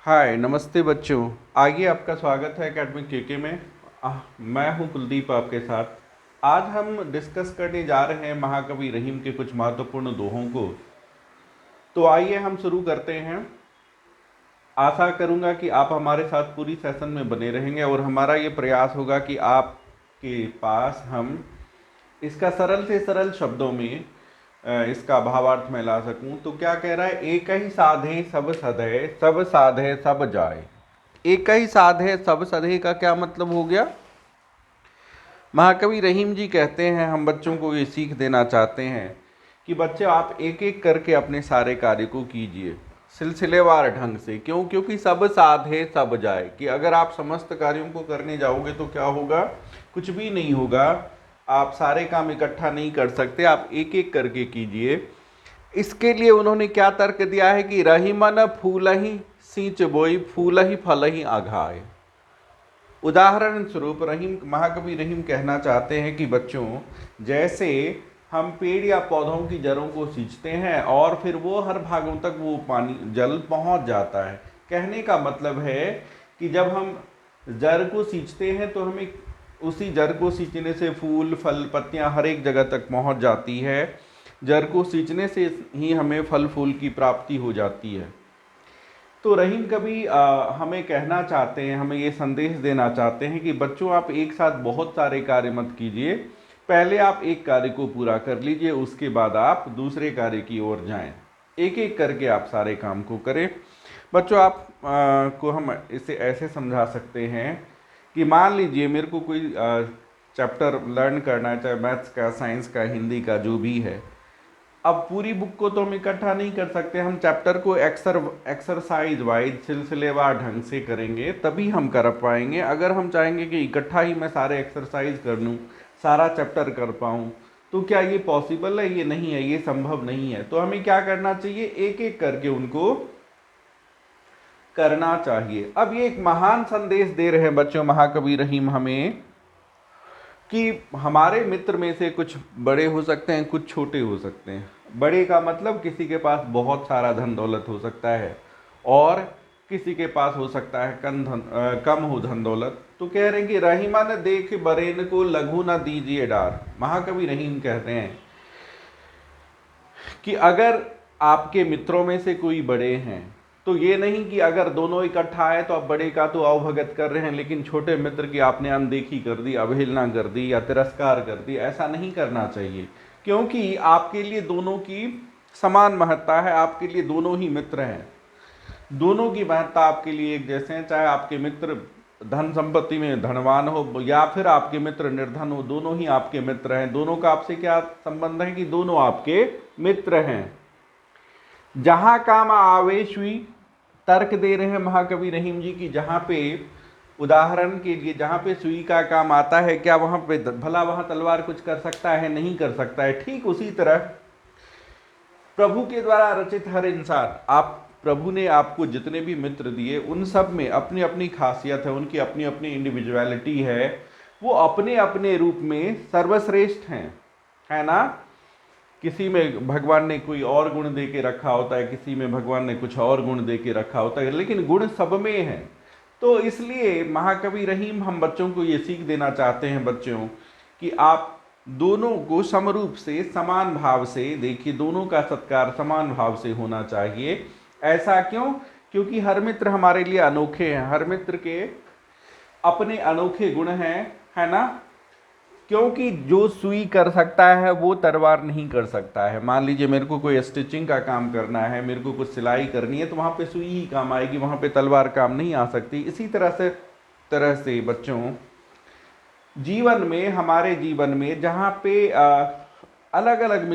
हाय नमस्ते बच्चों। आगे आपका स्वागत है एकेडमिक केके में। मैं हूं कुलदीप आपके साथ। आज हम डिस्कस करने जा रहे हैं महाकवि रहीम के कुछ महत्वपूर्ण दोहों को। तो आइए हम शुरू करते हैं। आशा करूंगा कि आप हमारे साथ पूरी सेशन में बने रहेंगे और हमारा ये प्रयास होगा कि आपके पास हम इसका सरल से सरल शब्दों में इसका भावार्थ मैं ला सकूं। तो क्या कह रहा है, एक ही साधे सब सधे, सब साधे सब जाए। एक ही साधे सब सधे का क्या मतलब हो गया? महाकवि रहीम जी कहते हैं, हम बच्चों को ये सीख देना चाहते हैं कि बच्चे आप एक एक करके अपने सारे कार्य को कीजिए सिलसिलेवार ढंग से। क्यों? क्योंकि सब साधे सब जाए, कि अगर आप समस्त कार्यों को करने जाओगे तो क्या होगा? कुछ भी नहीं होगा। आप सारे काम इकट्ठा नहीं कर सकते, आप एक एक करके कीजिए। इसके लिए उन्होंने क्या तर्क दिया है कि रहीमन फूल ही सींच बोई, फूल ही फल ही आघाए। उदाहरण स्वरूप महाकवि रहीम कहना चाहते हैं कि बच्चों, जैसे हम पेड़ या पौधों की जड़ों को सींचते हैं और फिर वो हर भागों तक वो पानी जल पहुंच जाता है। कहने का मतलब है कि जब हम जड़ को सींचते हैं तो हमें उसी जड़ को सींचने से फूल फल पत्तियां हर एक जगह तक पहुंच जाती है। जड़ को सींचने से ही हमें फल फूल की प्राप्ति हो जाती है। तो रहीम कवि हमें कहना चाहते हैं, हमें ये संदेश देना चाहते हैं कि बच्चों, आप एक साथ बहुत सारे कार्य मत कीजिए। पहले आप एक कार्य को पूरा कर लीजिए, उसके बाद आप दूसरे कार्य की ओर जाएं। एक एक करके आप सारे काम को करें। बच्चों, आप को हम इसे ऐसे समझा सकते हैं कि मान लीजिए मेरे को कोई चैप्टर लर्न करना है, चाहे मैथ्स का, साइंस का, हिंदी का, जो भी है। अब पूरी बुक को तो हम इकट्ठा नहीं कर सकते, हम चैप्टर को एक्सरसाइज वाइज सिलसिलेवार ढंग से करेंगे तभी हम कर पाएंगे। अगर हम चाहेंगे कि इकट्ठा ही मैं सारे एक्सरसाइज कर लूँ, सारा चैप्टर कर पाऊँ, तो क्या ये पॉसिबल है? ये नहीं है, ये संभव नहीं है। तो हमें क्या करना चाहिए? एक एक करके उनको करना चाहिए। अब ये एक महान संदेश दे रहे हैं बच्चों महाकवि रहीम हमें, कि हमारे मित्र में से कुछ बड़े हो सकते हैं, कुछ छोटे हो सकते हैं। बड़े का मतलब किसी के पास बहुत सारा धन दौलत हो सकता है और किसी के पास हो सकता है कम हो धन दौलत। तो कह रहे हैं कि रहीमा न देख बरेन को लघु न दीजिए डार। महाकवि रहीम कहते हैं कि अगर आपके मित्रों में से कोई बड़े हैं तो ये नहीं कि अगर दोनों इकट्ठा आए तो आप बड़े का तो अवभगत कर रहे हैं, लेकिन छोटे मित्र की आपने अनदेखी कर दी, अवहेलना कर दी या तिरस्कार कर दी। ऐसा नहीं करना चाहिए, क्योंकि आपके लिए दोनों की समान महत्ता है। आपके लिए दोनों ही मित्र हैं, दोनों की महत्ता आपके लिए एक जैसे हैं। चाहे आपके मित्र धन संपत्ति में धनवान हो या फिर आपके मित्र निर्धन हो, दोनों ही आपके मित्र हैं। दोनों का आपसे क्या संबंध है? कि दोनों आपके मित्र हैं। जहां काम आवेश हुई, तर्क दे रहे हैं महाकवि रहीम जी की, जहां पे उदाहरण के लिए जहां पे सुई का काम आता है, क्या वहां पे भला वहां तलवार कुछ कर सकता है? नहीं कर सकता है। ठीक उसी तरह प्रभु के द्वारा रचित हर इंसान, आप प्रभु ने आपको जितने भी मित्र दिए उन सब में अपनी अपनी खासियत है, उनकी अपनी अपनी इंडिविजुअलिटी है। वो अपने अपने रूप में सर्वश्रेष्ठ हैं, है ना। किसी में भगवान ने कोई और गुण दे के रखा होता है, किसी में भगवान ने कुछ और गुण दे के रखा होता है, लेकिन गुण सब में है। तो इसलिए महाकवि रहीम हम बच्चों को ये सीख देना चाहते हैं बच्चों, कि आप दोनों को समरूप से समान भाव से देखिए, दोनों का सत्कार समान भाव से होना चाहिए। ऐसा क्यों? क्योंकि हर मित्र हमारे लिए अनोखे हैं, हर मित्र के अपने अनोखे गुण हैं, है ना। क्योंकि जो सुई कर सकता है वो तलवार नहीं कर सकता है। मान लीजिए मेरे को कोई स्टिचिंग का काम करना है, मेरे को कुछ सिलाई करनी है, तो वहाँ पे सुई ही काम आएगी, वहाँ पे तलवार काम नहीं आ सकती। इसी तरह से बच्चों, जीवन में, हमारे जीवन में जहाँ पे अलग अलग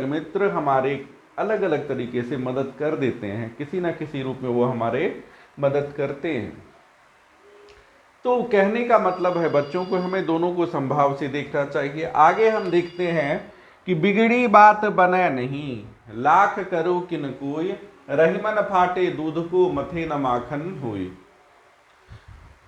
मित्र हमारे अलग अलग तरीके से मदद कर देते हैं, किसी ना किसी रूप में वो हमारे मदद करते हैं। तो कहने का मतलब है बच्चों को हमें दोनों को संभाव से देखना चाहिए। आगे हम देखते हैं कि बिगड़ी बात बने नहीं, लाख करो किन कोई, रहीमन फाटे दूध को मथे न माखन होई।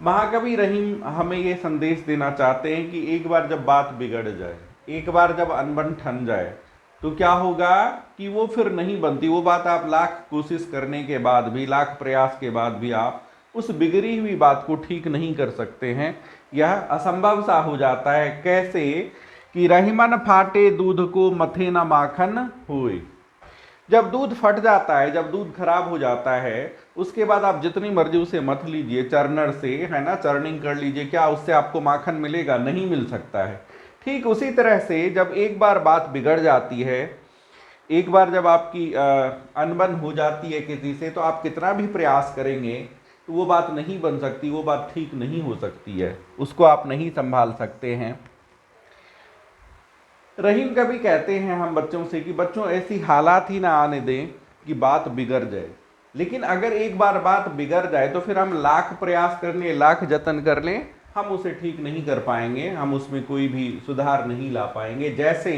महाकवि रहीम हमें ये संदेश देना चाहते हैं कि एक बार जब बात बिगड़ जाए, एक बार जब अनबन ठन जाए, तो क्या होगा कि वो फिर नहीं बनती। वो बात आप लाख कोशिश करने के बाद भी, लाख प्रयास के बाद भी आप उस बिगड़ी हुई बात को ठीक नहीं कर सकते हैं। यह असंभव सा हो जाता है। कैसे कि रहीमन फाटे दूध को मथे न माखन होए। जब दूध फट जाता है, जब दूध खराब हो जाता है, उसके बाद आप जितनी मर्जी उसे मथ लीजिए चर्नर से, है ना, चर्निंग कर लीजिए, क्या उससे आपको माखन मिलेगा? नहीं मिल सकता है। ठीक उसी तरह से जब एक बार बात बिगड़ जाती है, एक बार जब आपकी अनबन हो जाती है किसी से, तो आप कितना भी प्रयास करेंगे तो वो बात नहीं बन सकती, वो बात ठीक नहीं हो सकती है, उसको आप नहीं संभाल सकते हैं। रहीम कभी कहते हैं हम बच्चों से कि बच्चों ऐसी हालात ही ना आने दें कि बात बिगड़ जाए। लेकिन अगर एक बार बात बिगड़ जाए तो फिर हम लाख प्रयास कर लें, लाख जतन कर लें, हम उसे ठीक नहीं कर पाएंगे, हम उसमें कोई भी सुधार नहीं ला पाएंगे। जैसे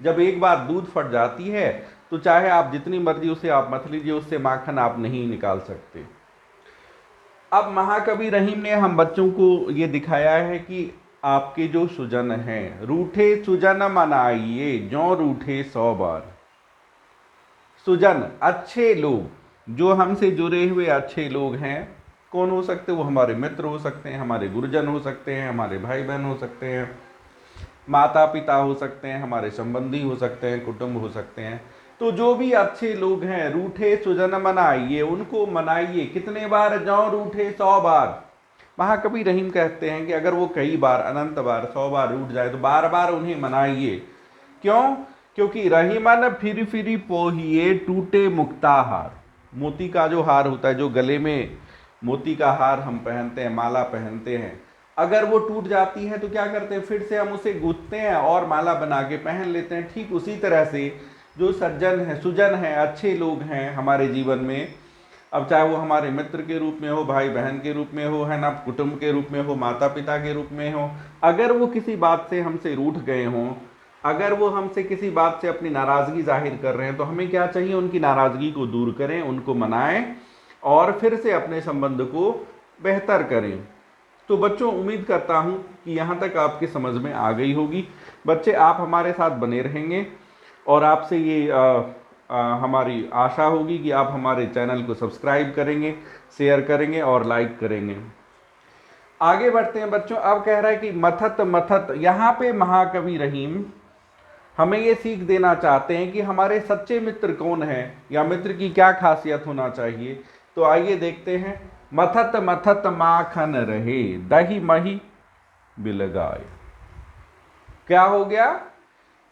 जब एक बार दूध फट जाती है तो चाहे आप जितनी मर्जी उसे आप मत लीजिए, उससे माखन आप नहीं निकाल सकते। अब महाकवि रहीम ने हम बच्चों को ये दिखाया है कि आपके जो सुजन हैं, रूठे सुजन मनाइए ज्यों रूठे 100 बार। सुजन, अच्छे लोग, जो हमसे जुड़े हुए अच्छे लोग हैं, कौन हो सकते? वो हमारे मित्र हो सकते हैं, हमारे गुरुजन हो सकते हैं, हमारे भाई बहन हो सकते हैं, माता पिता हो सकते हैं, हमारे संबंधी हो सकते हैं, कुटुंब हो सकते हैं। तो जो भी अच्छे लोग हैं, रूठे सुजन मनाइए, उनको मनाइए। कितने बार? ज्यों रूठे 100 बार। महाकवि रहीम कहते हैं कि अगर वो कई बार, अनंत बार, 100 बार रूठ जाए तो बार बार उन्हें मनाइए। क्यों? क्योंकि रहीमन फिर फिरी पोहिए टूटे मुक्ताहार। मोती का जो हार होता है, जो गले में मोती का हार हम पहनते हैं, माला पहनते हैं, अगर वो टूट जाती है तो क्या करते हैं? फिर से हम उसे गूंथते हैं और माला बना के पहन लेते हैं। ठीक उसी तरह से जो सज्जन है, सुजन है, अच्छे लोग हैं हमारे जीवन में, अब चाहे वो हमारे मित्र के रूप में हो, भाई बहन के रूप में हो, है ना, कुटुंब के रूप में हो, माता पिता के रूप में हो, अगर वो किसी बात से हमसे रूठ गए हों, अगर वो हमसे किसी बात से अपनी नाराजगी जाहिर कर रहे हैं, तो हमें क्या चाहिए? उनकी नाराजगी को दूर करें, उनको मनाएं और फिर से अपने संबंध को बेहतर करें। तो बच्चों, उम्मीद करता हूं कि यहाँ तक आपकी समझ में आ गई होगी। बच्चे, आप हमारे साथ बने रहेंगे और आपसे ये हमारी आशा होगी कि आप हमारे चैनल को सब्सक्राइब करेंगे, शेयर करेंगे और लाइक करेंगे। आगे बढ़ते हैं बच्चों। अब कह रहा है कि मथत मथत, यहाँ पे महाकवि रहीम हमें ये सीख देना चाहते हैं कि हमारे सच्चे मित्र कौन हैं या मित्र की क्या खासियत होना चाहिए। तो आइए देखते हैं। मथत मथत माखन रहे दही मही बिलगाए। क्या हो गया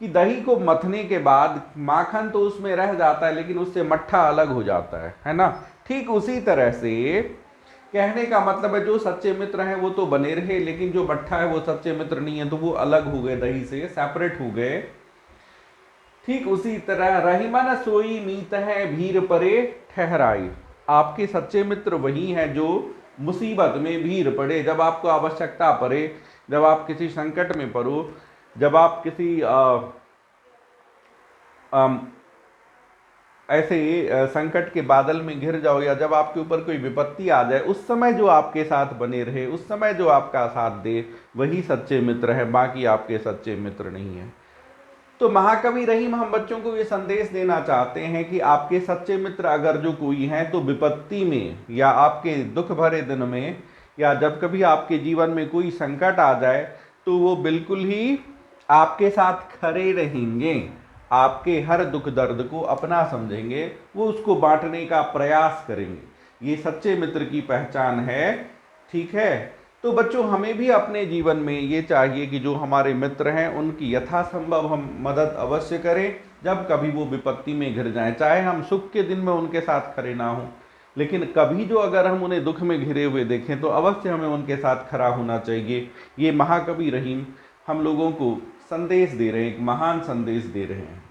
कि दही को मथने के बाद माखन तो उसमें रह जाता है, लेकिन उससे मट्ठा अलग हो जाता है ना। ठीक उसी तरह से कहने का मतलब है, जो सच्चे मित्र हैं वो तो बने रहे, लेकिन जो मट्ठा है वो सच्चे मित्र नहीं है, तो वो अलग हो गए, दही से सेपरेट हो गए। ठीक उसी तरह रहीमन सोई मीत है भीर परे ठहराई। आपके सच्चे मित्र वही हैं जो मुसीबत में भीर पड़े, जब आपको आवश्यकता पड़े, जब आप किसी संकट में पड़ो, जब आप किसी ऐसे संकट के बादल में घिर जाओ, या जब आपके ऊपर कोई विपत्ति आ जाए, उस समय जो आपके साथ बने रहे, उस समय जो आपका साथ दे, वही सच्चे मित्र है, बाकी आपके सच्चे मित्र नहीं है। तो महाकवि रहीम हम बच्चों को ये संदेश देना चाहते हैं कि आपके सच्चे मित्र अगर जो कोई हैं, तो विपत्ति में या आपके दुख भरे दिन में, या जब कभी आपके जीवन में कोई संकट आ जाए, तो वो बिल्कुल ही आपके साथ खड़े रहेंगे, आपके हर दुख दर्द को अपना समझेंगे, वो उसको बांटने का प्रयास करेंगे। ये सच्चे मित्र की पहचान है। ठीक है। तो बच्चों, हमें भी अपने जीवन में ये चाहिए कि जो हमारे मित्र हैं उनकी यथासंभव हम मदद अवश्य करें, जब कभी वो विपत्ति में घिर जाएं। चाहे हम सुख के दिन में उनके साथ खड़े ना हों, लेकिन कभी जो अगर हम उन्हें दुख में घिरे हुए देखें, तो अवश्य हमें उनके साथ खड़ा होना चाहिए। ये महाकवि रहीम हम लोगों को संदेश दे रहे हैं, एक महान संदेश दे रहे हैं।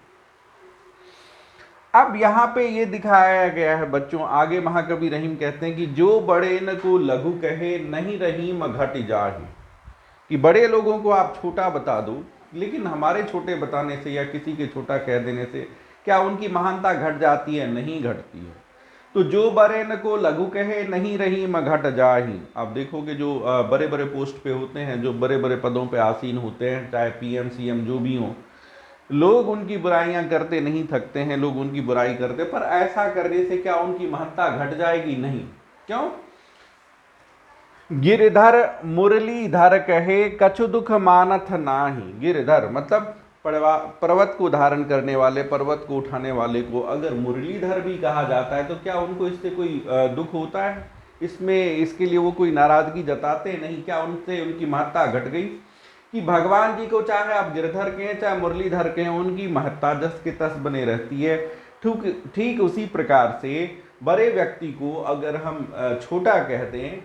अब यहाँ पे ये दिखाया गया है बच्चों, आगे महाकवि रहीम कहते हैं कि जो बड़े न को लघु कहे नहीं रहीम घट जाहि। कि बड़े लोगों को आप छोटा बता दो, लेकिन हमारे छोटे बताने से या किसी के छोटा कह देने से क्या उनकी महानता घट जाती है? नहीं घटती है। तो जो बड़े न को लघु कहे नहीं रहीम घट जाहि। आप देखोगे जो बड़े बड़े पोस्ट पे होते हैं, जो बड़े बड़े पदों पे आसीन होते हैं, चाहे पीएम सीएम जो भी हो, लोग उनकी बुराइयां करते नहीं थकते हैं, लोग उनकी बुराई करते, पर ऐसा करने से क्या उनकी महत्ता घट जाएगी? नहीं। क्यों? गिरधर मुरलीधर कहे कछु दुख मानथ नाही। गिरधर मतलब पर्वत को धारण करने वाले, पर्वत को उठाने वाले को अगर मुरलीधर भी कहा जाता है तो क्या उनको इससे कोई दुख होता है? इसमें इसके लिए वो कोई नाराजगी जताते नहीं? क्या उनसे उनकी महत्ता घट गई? कि भगवान जी को चाहे आप गिरधर कहें चाहे मुरलीधर कहें, उनकी महत्ता जस के तस बने रहती है। ठीक ठीक उसी प्रकार से बड़े व्यक्ति को अगर हम छोटा कह दें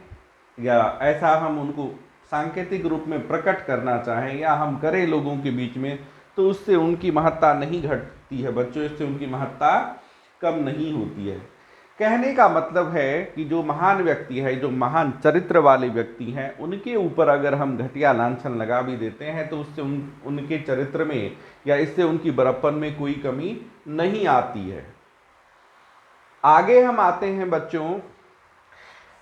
या ऐसा हम उनको सांकेतिक रूप में प्रकट करना चाहें या हम करें लोगों के बीच में, तो उससे उनकी महत्ता नहीं घटती है बच्चों, इससे उनकी महत्ता कम नहीं होती है। कहने का मतलब है कि जो महान व्यक्ति है, जो महान चरित्र वाले व्यक्ति हैं, उनके ऊपर अगर हम घटिया लांछन लगा भी देते हैं तो उससे उनके चरित्र में या इससे उनकी बड़प्पन में कोई कमी नहीं आती है। आगे हम आते हैं बच्चों,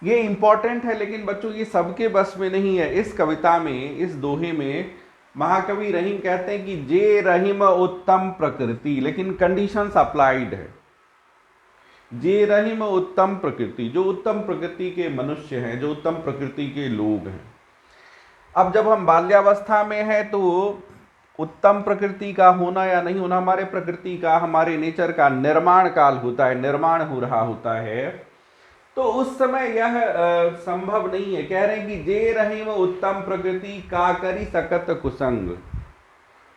ये इंपॉर्टेंट है लेकिन बच्चों ये सबके बस में नहीं है। इस कविता में, इस दोहे में महाकवि रहीम कहते हैं कि जे रहीम उत्तम प्रकृति, लेकिन कंडीशंस अप्लाइड है। जे रहीम उत्तम प्रकृति, जो उत्तम प्रकृति के मनुष्य हैं, जो उत्तम प्रकृति के लोग हैं। अब जब हम बाल्यावस्था में हैं तो उत्तम प्रकृति का होना या नहीं होना हमारे प्रकृति का, हमारे नेचर का निर्माण काल होता है, निर्माण हो रहा होता है, तो उस समय यह संभव नहीं है। कह रहे हैं कि जे रहीम उत्तम प्रकृति का करी सकत कुसंग,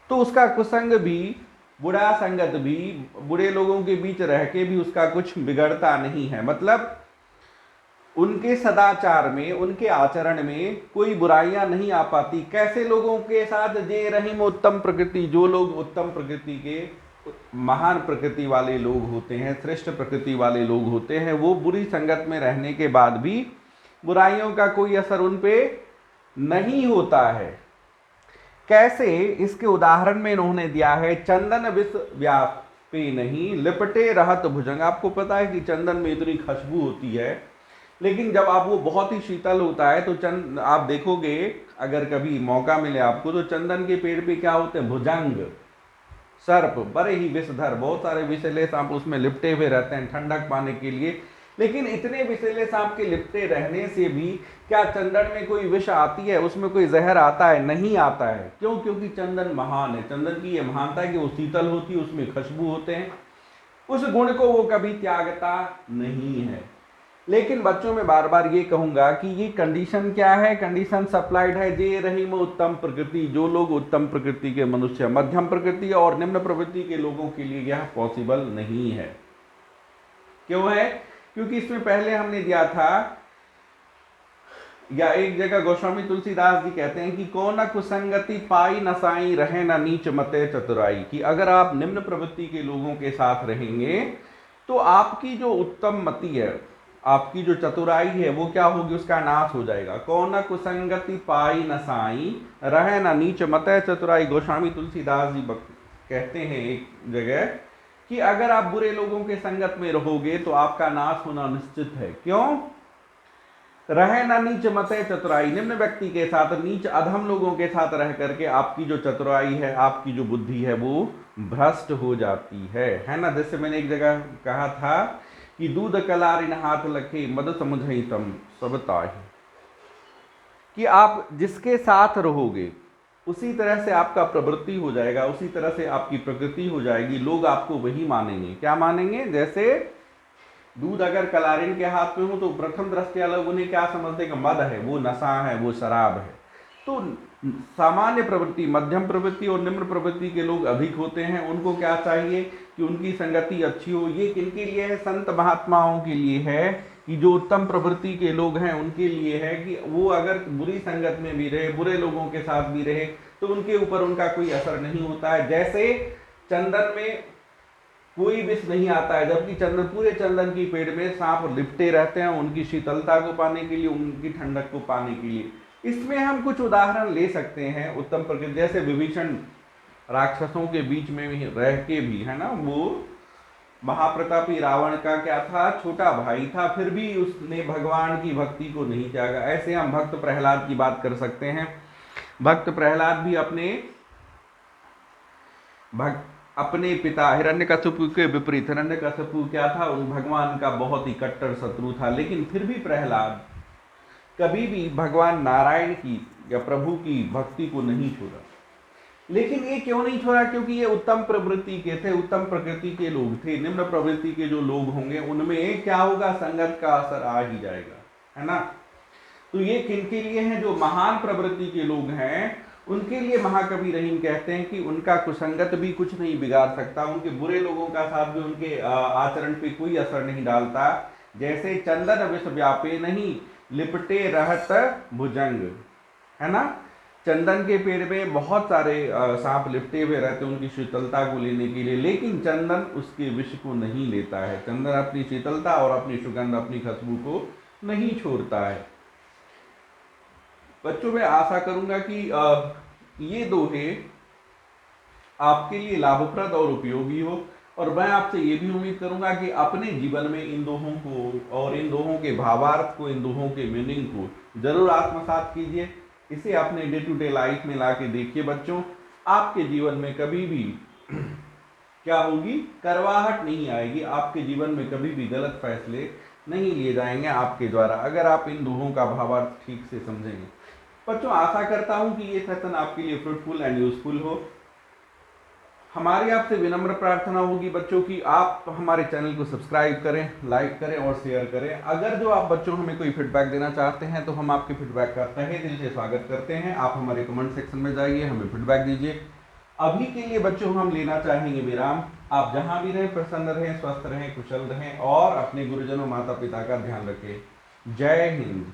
तो उसका कुसंग भी, बुरा संगत भी, बुरे लोगों के बीच रह के भी उसका कुछ बिगड़ता नहीं है। मतलब उनके सदाचार में, उनके आचरण में कोई बुराइयां नहीं आ पाती। कैसे लोगों के साथ? जे रहीम उत्तम प्रकृति, जो लोग उत्तम प्रकृति के, महान प्रकृति वाले लोग होते हैं, श्रेष्ठ प्रकृति वाले लोग होते हैं, वो बुरी संगत में रहने के बाद भी बुराइयों का कोई असर उन पे नहीं होता है। कैसे? इसके उदाहरण में इन्होंने दिया है, चंदन विष व्यापे नहीं लिपटे रहत भुजंग। आपको पता है कि चंदन में इतनी खुशबू होती है, लेकिन जब आप वो बहुत ही शीतल होता है तो आप देखोगे, अगर कभी मौका मिले आपको, तो चंदन के पेड़ पे क्या होते हैं? भुजंग, सर्प, बड़े ही विषधर, बहुत सारे विषैले सांप उसमें लिपटे हुए रहते हैं ठंडक पाने के लिए। लेकिन इतने विषैले सांप के लिपटे रहने से भी क्या चंदन में कोई विष आती है? उसमें कोई जहर आता है? नहीं आता है। क्यों? क्योंकि चंदन महान है। चंदन की यह महानता है कि वो शीतल होती है, उसमें खुशबू होते हैं, उस गुण को वो कभी त्यागता नहीं है। लेकिन बच्चों में बार बार ये कहूंगा कि ये कंडीशन क्या है? कंडीशन सप्लाइड है। जे रहीम उत्तम प्रकृति, जो लोग उत्तम प्रकृति के मनुष्य, मध्यम प्रकृति और निम्न प्रवृत्ति के लोगों के लिए यह पॉसिबल नहीं है। क्यों है? क्योंकि इसमें पहले हमने दिया था, या एक जगह गोस्वामी तुलसीदास जी कहते हैं कि कौन कुसंगति पाई नसाई रहे न नीच मते चतुराई, कि अगर आप निम्न प्रवृत्ति के लोगों के साथ रहेंगे तो आपकी जो उत्तम मति है, आपकी जो चतुराई है, वो क्या होगी? उसका नाश हो जाएगा। कौन कुसंगति पाई नसाई रहे न नीच मते चतुराई। गोस्वामी तुलसीदास जी कहते हैं एक जगह कि अगर आप बुरे लोगों के संगत में रहोगे तो आपका नाश होना निश्चित है। क्यों? रहे ना नीच मते चतुराई, निम्न व्यक्ति के साथ, नीच अधम लोगों के साथ रह करके आपकी जो चतुराई है, आपकी जो बुद्धि है, वो भ्रष्ट हो जाती है ना। जैसे मैंने एक जगह कहा था कि दूध कलारिन हाथ लखे मद समझई तम सब ताहि, कि आप जिसके साथ रहोगे उसी तरह से आपका प्रवृत्ति हो जाएगा, उसी तरह से आपकी प्रकृति हो जाएगी, लोग आपको वही मानेंगे। क्या मानेंगे? जैसे दूध अगर कलारिन के हाथ में हो तो प्रथम दृष्टया लोग उन्हें क्या समझते हैं? मद है, वो नशा है, वो शराब है। तो सामान्य प्रवृत्ति, मध्यम प्रवृत्ति और निम्न प्रवृत्ति के लोग अधिक होते हैं। उनको क्या चाहिए? कि उनकी संगति अच्छी हो। ये किनके लिए है? संत महात्माओं के लिए है, कि जो उत्तम प्रवृत्ति के लोग हैं उनके लिए है, कि वो अगर बुरी संगत में भी रहे, बुरे लोगों के साथ भी रहे, तो उनके ऊपर उनका कोई असर नहीं होता है। जैसे चंदन में कोई विष नहीं आता है, जबकि चंदन, पूरे चंदन की पेड़ में सांप लिपटे रहते हैं उनकी शीतलता को पाने के लिए, उनकी ठंडक को पाने के लिए। इसमें हम कुछ उदाहरण ले सकते हैं उत्तम प्रकृति, जैसे विभीषण राक्षसों के बीच में भी रह के भी, है ना, वो महाप्रतापी रावण का क्या था? छोटा भाई था, फिर भी उसने भगवान की भक्ति को नहीं त्यागा। ऐसे हम भक्त प्रहलाद की बात कर सकते हैं। भक्त प्रहलाद भी अपने भग अपने पिता हिरण्यकशिपु के विपरीत, हिरण्यकशिपु क्या था, उन भगवान का बहुत ही कट्टर शत्रु था, लेकिन फिर भी प्रहलाद कभी भी भगवान नारायण की या प्रभु की भक्ति को नहीं छोड़ा। लेकिन ये क्यों नहीं छोड़ा? क्योंकि ये उत्तम प्रवृत्ति के थे, उत्तम प्रकृति के लोग थे। निम्न प्रवृत्ति के जो लोग होंगे उनमें क्या होगा, संगत का असर आ ही जाएगा, है ना। तो ये किनके लिए हैं? जो महान प्रवृत्ति के लोग हैं उनके लिए महाकवि रहीम कहते हैं कि उनका कुसंगत भी कुछ नहीं बिगाड़ सकता, उनके बुरे लोगों का साथ भी उनके आचरण पे कोई असर नहीं डालता। जैसे चंदन विष व्यापे नहीं, लिपटे रहत भुजंग, है ना। चंदन के पेड़ में बहुत सारे सांप लिपटे हुए रहते हैं उनकी शीतलता को लेने के लिए, लेकिन चंदन उसके विष को नहीं लेता है। चंदन अपनी शीतलता और अपनी सुगंध, अपनी खुशबू को नहीं छोड़ता है। बच्चों, मैं आशा करूंगा कि ये दोहे आपके लिए लाभप्रद और उपयोगी हो, और मैं आपसे ये भी उम्मीद करूंगा कि अपने जीवन में इन दोहों को और इन दोहों के भावार्थ को, इन दोहों के मीनिंग को जरूर आत्मसात कीजिए। इसे अपने डे टू डे लाइफ में ला के देखिए बच्चों, आपके जीवन में कभी भी क्या होगी, करवाहट नहीं आएगी। आपके जीवन में कभी भी गलत फैसले नहीं लिए जाएंगे आपके द्वारा, अगर आप इन दोहों का भावार्थ ठीक से समझेंगे। बच्चों, आशा करता हूं कि ये सेशन आपके लिए फ्रूटफुल एंड यूजफुल हो। हमारी आपसे विनम्र प्रार्थना होगी बच्चों की आप हमारे चैनल को सब्सक्राइब करें, लाइक करें और शेयर करें। अगर जो आप बच्चों हमें कोई फीडबैक देना चाहते हैं तो हम आपके फीडबैक का तहे दिल से स्वागत करते हैं। आप हमारे कमेंट सेक्शन में जाइए, हमें फीडबैक दीजिए। अभी के लिए बच्चों हम लेना चाहेंगे विराम। आप जहां भी रहें प्रसन्न रहें, स्वस्थ रहें, कुशल रहें और अपने गुरुजनों माता पिता का ध्यान रखें। जय हिंद।